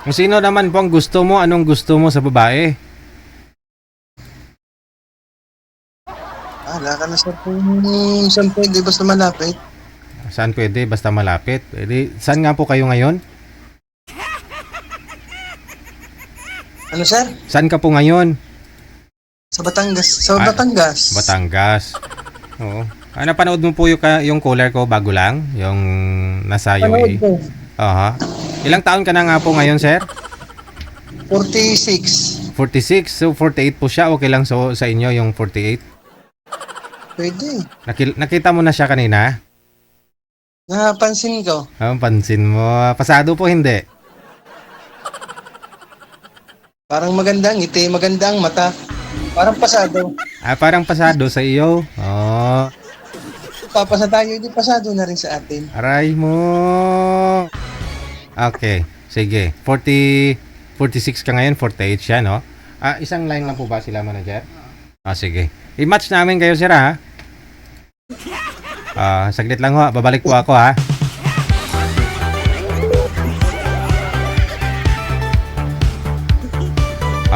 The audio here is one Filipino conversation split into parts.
Kung sino naman po ang gusto mo, anong gusto mo sa babae? Wala ka na sir kung saan pwede basta malapit. Saan pwede? Basta malapit. Pwede. Saan nga po kayo ngayon? Ano sir? Saan ka po ngayon? Sa Batangas. Sa Ah, Batangas. Batangas. Oo. Napanood mo po yung caller ko bago lang? Yung nasa Panood UAE? ko. Aha. Ilang taon ka na nga po ngayon, sir? 46. 46. So, 48 po siya. Okay lang sa inyo yung 48? Pwede. Nakita mo na siya kanina? Napansin ko. Pansin mo. Pasado po, hindi? Parang magandang ngiti, magandang mata. Parang pasado. Parang pasado sa iyo. Oh. Papasa tayo, hindi pasado na rin sa atin. Aray mo. Okay. Sige. 46 ka ngayon. 48 siya, no? Isang line lang po ba sila, manager? Sige. I-match namin kayo, sir, ha? Saglit lang ho. Babalik po ako, ha?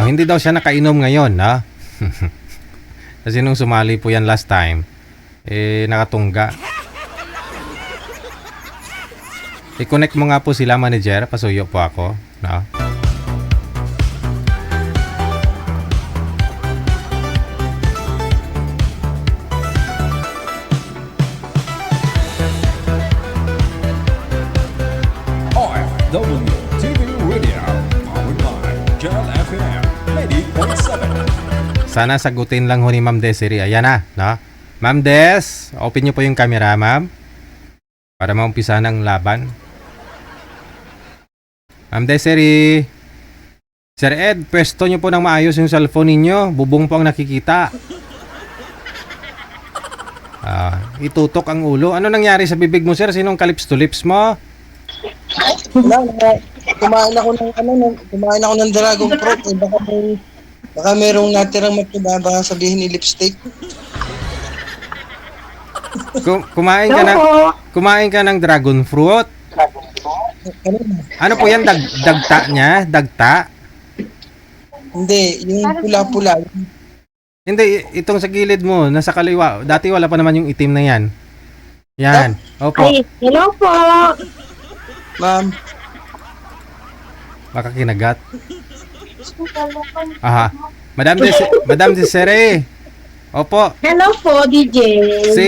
Hindi daw siya nakainom ngayon, ha? Kasi nung sumali po yan last time, nakatungga. I-connect mo nga po sila, manager. Pasuyo po ako, no? WTV Radio, powered by Kel FM 80.7. Sana sagutin lang ho ni Ma'am Desiree. Ayan na, no? Ma'am Des, open nyo po yung camera, ma'am. Para maumpisa ng laban. Ma'am Desiree. Sir Ed, pwesto nyo po ng maayos yung cellphone ninyo. Bubong po ang nakikita. Itutok ang ulo. Ano nangyari sa bibig mo, sir? Sinong kalips to lips mo? Wala, kumain ako ng dragon fruit. Baka merong natirang matunda, baka sabihin ni lipstick. Kumain ka ng dragon fruit. Ano po yan? Dagta niya? Dagta? Hindi, yung pula-pula. Hindi, itong sa gilid mo, nasa kaliwa. Dati wala pa naman yung itim na yan. Yan. Opo. Ay, hello po. Ma'am, Baka kinagat. Aha. Madam Desiree. Opo. Hello po, DJ. Si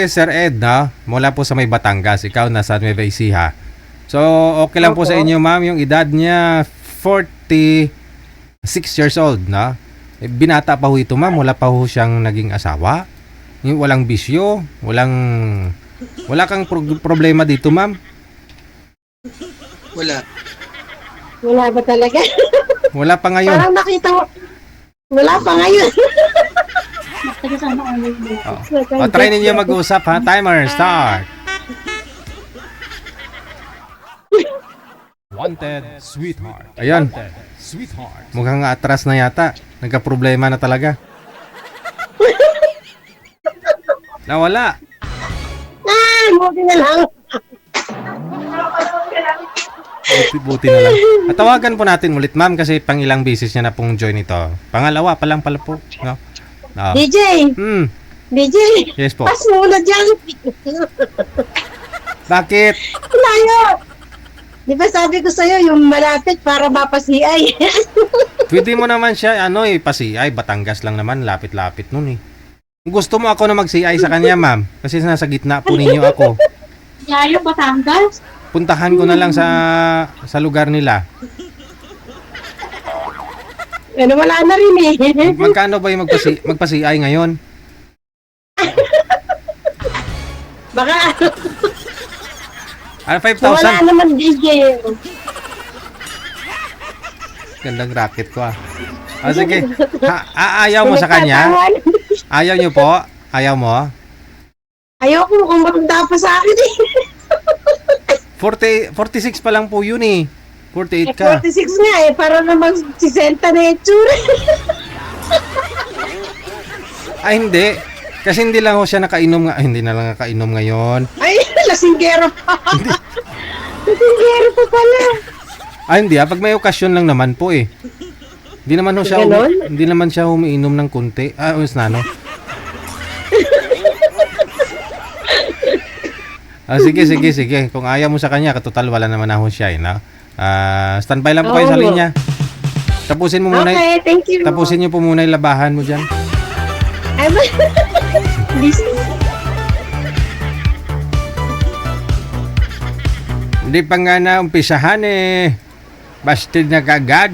Sir Ed, no? Mula po sa may Batangas. Ikaw nasa Nueva Ecija. So, okay lang po sa inyo, ma'am. Yung edad niya, 46 years old, no? Binata pa ho ito, ma'am. Wala pa ho siyang naging asawa. Yung walang bisyo. Wala kang problema dito, ma'am. wala. Wala ba talaga? Wala pa ngayon. Parang nakita mo. Wala pa ngayon. Try ninyo mag-usap, ha? Timer, start. Wanted sweetheart. Ayan. Wanted sweetheart. Mukhang atras na yata. Nagka-problema na talaga. Nawala. Buti na lang. Buti na lang. At tawagan po natin ulit, ma'am, kasi pang ilang beses niya na pong join ito. Pangalawa pa lang pala po. No? No. DJ. DJ. Yes po. Pas muna dyan. Bakit? Layo. Di ba sabi ko sa'yo, yung malapit para mapasiyay. Pwede mo naman siya, pa-CI. Batangas lang naman, lapit-lapit nun eh. Gusto mo ako na mag-CI sa kanya, ma'am? Kasi nasa gitna po ninyo ako. Layo, Batangas. Puntahan ko na lang sa lugar nila. Ano, wala na rin eh. Magkano ba yung magpa-CI ngayon? Baka, 5,000. wala naman DJ. Gandang racket ko ah. Sige. Ayaw mo sa kanya? Ayaw nyo po? Ayaw mo? Ayoko kung matanda pa sa akin eh. 46 pa lang po yun eh. 48 ka. 46 nga eh, para namang 60 na itsura. Hindi. Kasi hindi lang ho siya nakainom hindi na lang nakainom ngayon. Ay, lasinggero pa. Lasinggero pa pala. Hindi pag may okasyon lang naman po eh. Hindi naman ho siya Ganon? hindi naman siya umiinom ng kunti. Us na no. Sige. Kung ayaw mo sa kanya, katotal wala naman ako siya eh, no? Standby lang po kayo sa Oo. linya. Tapusin mo muna. Okay, thank you. Tapusin niyo po muna yung labahan mo diyan. Ay, This, Hindi pa nga na umpisahan eh. Bastard na kagad.